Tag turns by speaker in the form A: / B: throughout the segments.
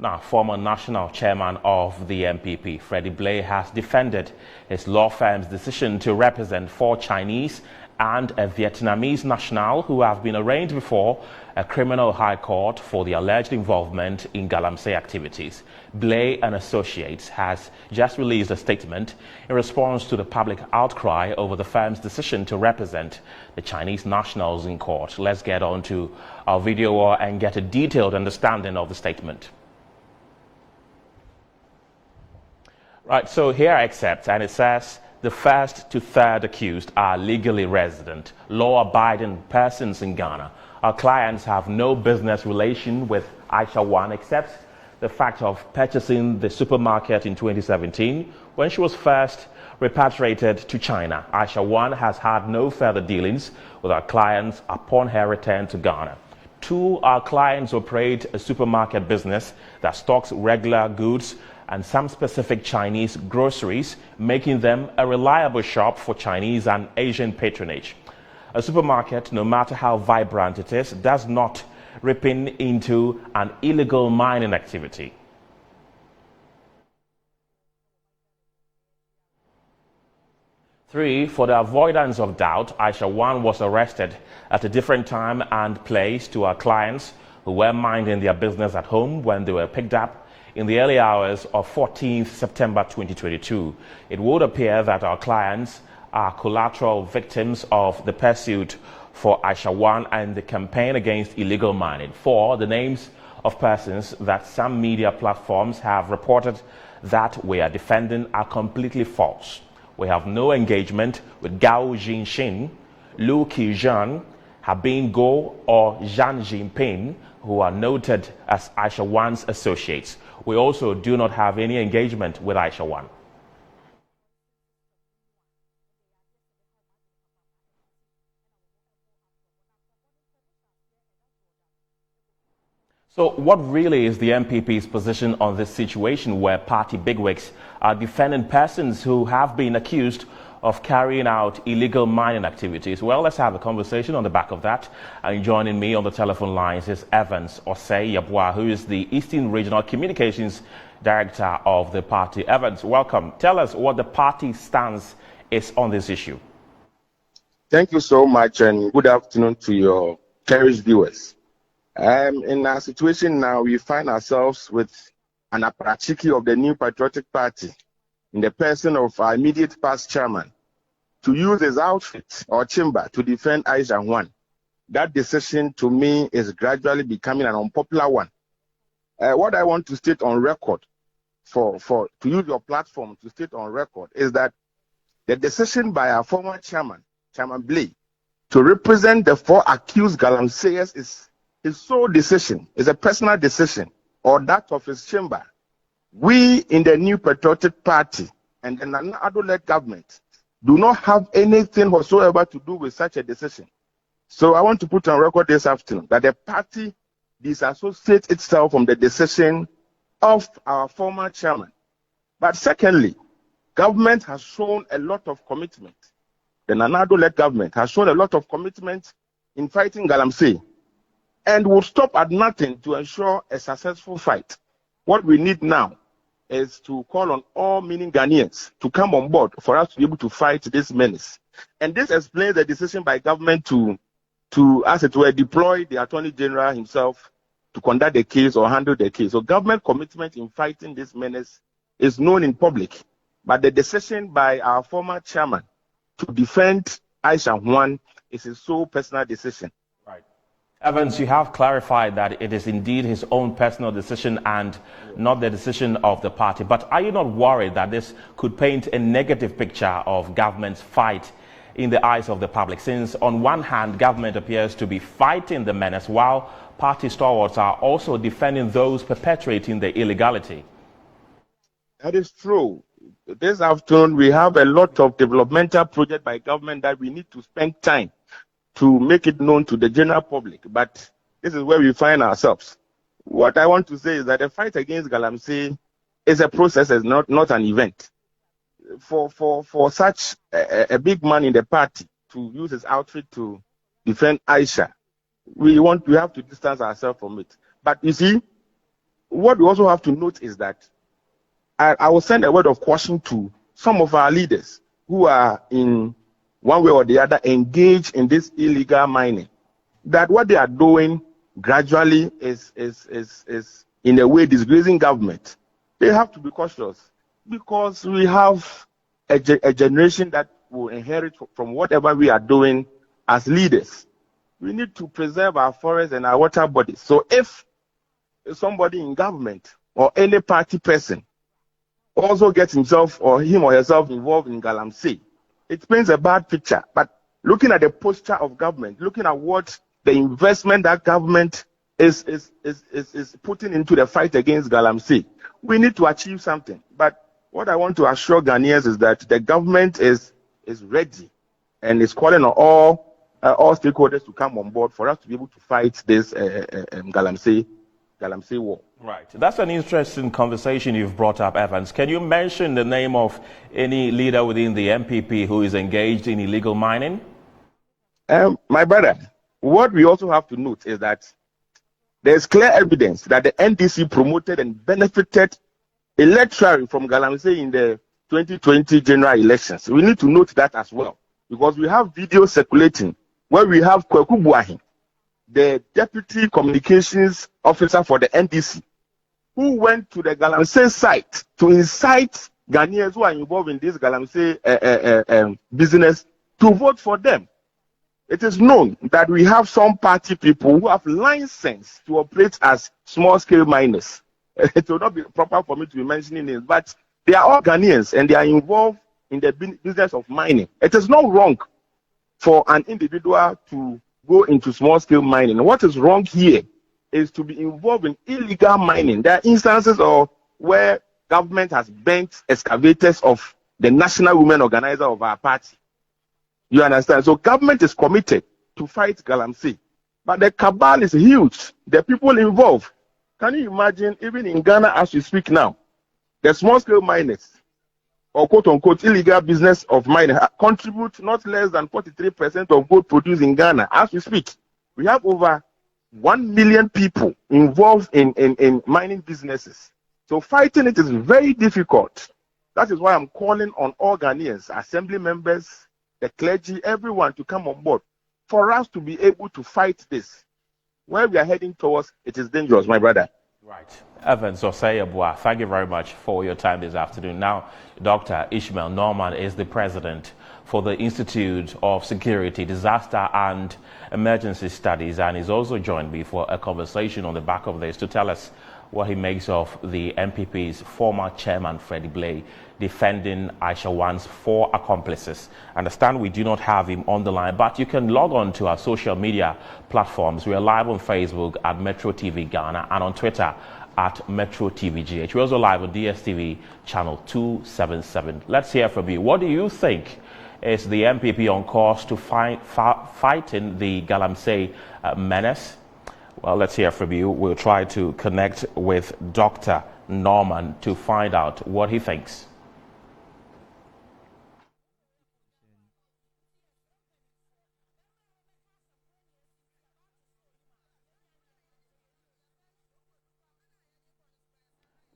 A: Now, former national chairman of the NPP, Freddie Blay, has defended his law firm's decision to represent 4 Chinese and a Vietnamese national who have been arraigned before a criminal high court for the alleged involvement in Galamsey activities. Blay and Associates has just released a statement in response to the public outcry over the firm's decision to represent the Chinese nationals in court. Let's get on to our video and get a detailed understanding of the statement. Right, so here I accept, and it says, the first to third accused are legally resident, law-abiding persons in Ghana. Our clients have no business relation with Aisha Wan except the fact of purchasing the supermarket in 2017 when she was first repatriated to China. Aisha Wan has had no further dealings with our clients upon her return to Ghana. 2, our clients operate a supermarket business that stocks regular goods and some specific Chinese groceries, making them a reliable shop for Chinese and Asian patronage. A supermarket, no matter how vibrant it is, does not rip into an illegal mining activity. Three, for the avoidance of doubt, Aisha Wan was arrested at a different time and place to our clients who were minding their business at home when they were picked up in the early hours of 14th September 2022. It would appear that our clients are collateral victims of the pursuit for Aisha Wan and the campaign against illegal mining. 4, the names of persons that some media platforms have reported that we are defending are completely false. We have no engagement with Gao Jinxin, Lu Qijian, Habin Go, or Zhang Jinping, who are noted as Aisha Wan's associates. We also do not have any engagement with Aisha Wan. So what really is the NPP's position on this situation where party bigwigs are defending persons who have been accused of carrying out illegal mining activities? Well, let's have a conversation on the back of that. And joining me on the telephone lines is Evans Osei Yabwa, who is the Eastern Regional Communications Director of the party. Evans, welcome. Tell us what the party stance is on this issue.
B: Thank you so much, and good afternoon to your cherished viewers. In our situation now, we find ourselves with an apparatchiki of the New Patriotic Party in the person of our immediate past chairman to use his outfit or chamber to defend Aisha Wan. That decision to me is gradually becoming an unpopular one. What I want to state on record, to use your platform to state on record, is that the decision by our former chairman, Chairman Blay, to represent the 4 accused Galamseyers is his sole decision, is a personal decision, or that of his chamber. We in the New Patriotic Party and the Nana Addo-led government do not have anything whatsoever to do with such a decision. So I want to put on record this afternoon that the party disassociates itself from the decision of our former chairman. But secondly, government has shown a lot of commitment. The Nana Addo-led government has shown a lot of commitment in fighting Galamsey and will stop at nothing to ensure a successful fight. What we need now is to call on all meaning Ghanaians to come on board for us to be able to fight this menace. And this explains the decision by government to as it were, deploy the Attorney General himself to conduct the case or handle the case. So government commitment in fighting this menace is known in public. But the decision by our former chairman to defend Aisha Wan is his sole personal decision.
A: Evans, you have clarified that it is indeed his own personal decision and not the decision of the party. But are you not worried that this could paint a negative picture of government's fight in the eyes of the public, since on one hand, government appears to be fighting the menace while party stalwarts are also defending those perpetrating the illegality?
B: That is true. This afternoon, we have a lot of developmental projects by government that we need to spend time to make it known to the general public, but this is where we find ourselves. What I want to say is that the fight against Galamsey is a process, is not an event. For such a big man in the party to use his outfit to defend Aisha, we have to distance ourselves from it. But you see, what we also have to note is that I will send a word of caution to some of our leaders who are in one way or the other engaged in this illegal mining. That what they are doing gradually is in a way disgracing government. They have to be cautious because we have a generation that will inherit from whatever we are doing as leaders. We need to preserve our forests and our water bodies. So if somebody in government or any party person also gets himself or him or herself involved in Galamsey, it paints a bad picture. But looking at the posture of government, looking at what the investment that government is putting into the fight against Galamsey, we need to achieve something. But what I want to assure Ghanaians is that the government is ready and is calling on all stakeholders to come on board for us to be able to fight this Galamsey war.
A: Right. That's an interesting conversation you've brought up, Evans. Can you mention the name of any leader within the NPP who is engaged in illegal mining?
B: My brother, what we also have to note is that there's clear evidence that the NDC promoted and benefited electorally from Galamsey in the 2020 general elections. We need to note that as well, because we have videos circulating where we have Kweku Buahi, the deputy communications officer for the NDC, who went to the Galamsey site to incite Ghanaians who are involved in this Galamsey business to vote for them. It is known that we have some party people who have license to operate as small-scale miners. It will not be proper for me to be mentioning it, but they are all Ghanaians and they are involved in the business of mining. It is not wrong for an individual to go into small-scale mining. What is wrong here is to be involved in illegal mining. There are instances of where government has bent excavators of the National Women Organizer of our party. You understand? So government is committed to fight Galamsey, but the cabal is huge. The people involved. Can you imagine, even in Ghana as we speak now, the small-scale miners, or quote-unquote illegal business of mining, contribute not less than 43% of gold produced in Ghana as we speak. We have over 1 million people involved in mining businesses. So fighting it is very difficult. That is why I'm calling on all Ghanaians, assembly members, the clergy, everyone to come on board for us to be able to fight this. Where we are heading towards, it is dangerous, my brother.
A: Right. Evans Osei-Abua, thank you very much for your time this afternoon. Now, Dr. Ishmael Norman is the president for the Institute of Security, Disaster and Emergency Studies, and he's also joined me for a conversation on the back of this to tell us what he makes of the NPP's former chairman, Freddie Blay, defending Aisha Wan's 4 accomplices. I understand we do not have him on the line, but you can log on to our social media platforms. We are live on Facebook at Metro TV Ghana and on Twitter at Metro TV GH. We're also live on DSTV channel 277. Let's hear from you. What do you think is the NPP on course to fighting the Galamsey menace? Well, let's hear from you. We'll try to connect with Dr. Norman to find out what he thinks.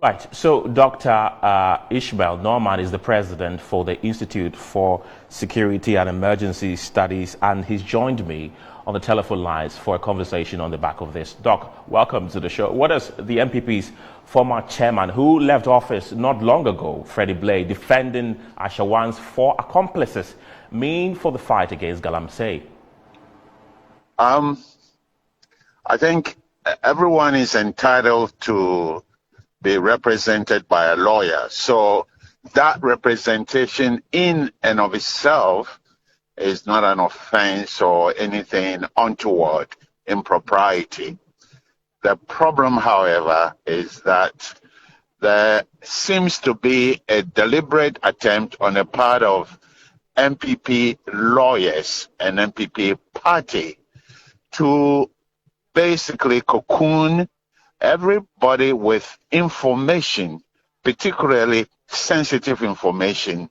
A: Right. So Dr. Ishmael Norman is the president for the Institute for Security and Emergency Studies, and he's joined me on the telephone lines for a conversation on the back of this. Doc, welcome to the show. What does the NPP's former chairman, who left office not long ago, Freddie Blay, defending Aisha Wan's 4 accomplices, mean for the fight against Galamsey?
C: I think everyone is entitled to be represented by a lawyer. So that representation in and of itself is not an offense or anything untoward, impropriety. The problem, however, is that there seems to be a deliberate attempt on the part of NPP lawyers and NPP party to basically cocoon everybody with information, particularly sensitive information,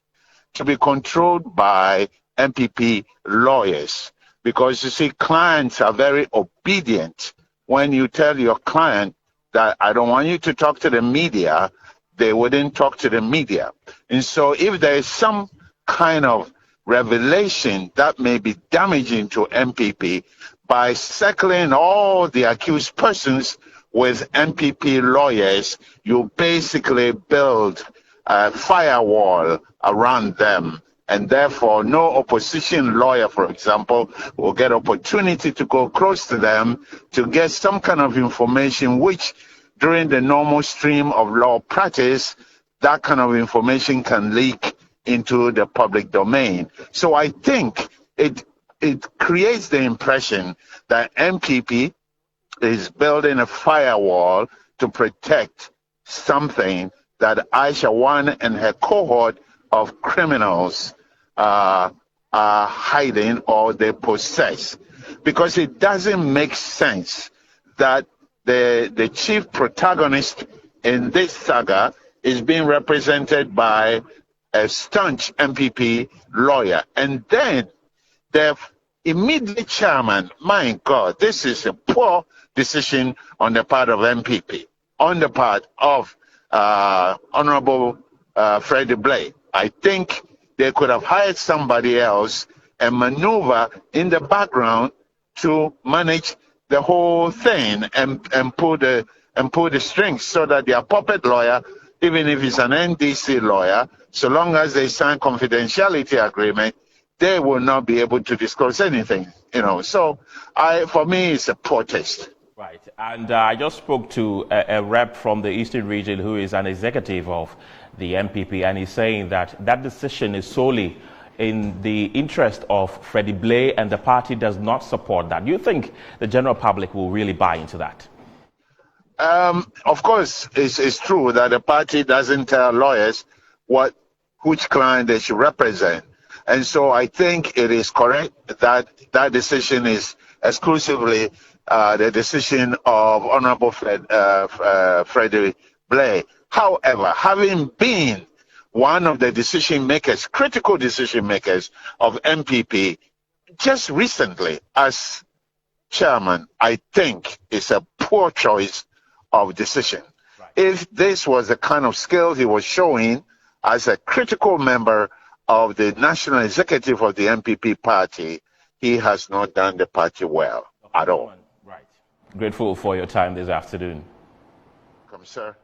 C: to be controlled by NPP lawyers. Because you see, clients are very obedient. When you tell your client that I don't want you to talk to the media, they wouldn't talk to the media. And so if there is some kind of revelation that may be damaging to NPP by circling all the accused persons with NPP lawyers, you basically build a firewall around them. And therefore, no opposition lawyer, for example, will get opportunity to go close to them to get some kind of information which, during the normal stream of law practice, that kind of information can leak into the public domain. So I think it creates the impression that NPP is building a firewall to protect something that Aisha One and her cohort of criminals are hiding or they possess. Because it doesn't make sense that the chief protagonist in this saga is being represented by a staunch NPP lawyer. And then the immediate chairman, my God, this is a poor decision on the part of NPP, on the part of Honorable Freddie Blay. I think they could have hired somebody else and maneuver in the background to manage the whole thing and pull the strings so that their puppet lawyer, even if he's an NDC lawyer, so long as they sign confidentiality agreement, they will not be able to disclose anything. So for me, it's a poor taste.
A: Right, and I just spoke to a rep from the Eastern region who is an executive of the NPP, and he's saying that decision is solely in the interest of Freddie Blay, and the party does not support that. Do you think the general public will really buy into that?
C: Of course, it's true that the party doesn't tell lawyers which client they should represent. And so I think it is correct that that decision is exclusively the decision of Honorable Freddie Blay. However, having been one of the decision makers, critical decision makers of NPP, just recently as chairman, I think it's a poor choice of decision. Right. If this was the kind of skill he was showing as a critical member of the national executive of the NPP party, he has not done the party well at all.
A: Right. Grateful for your time this afternoon.
C: Come, sir.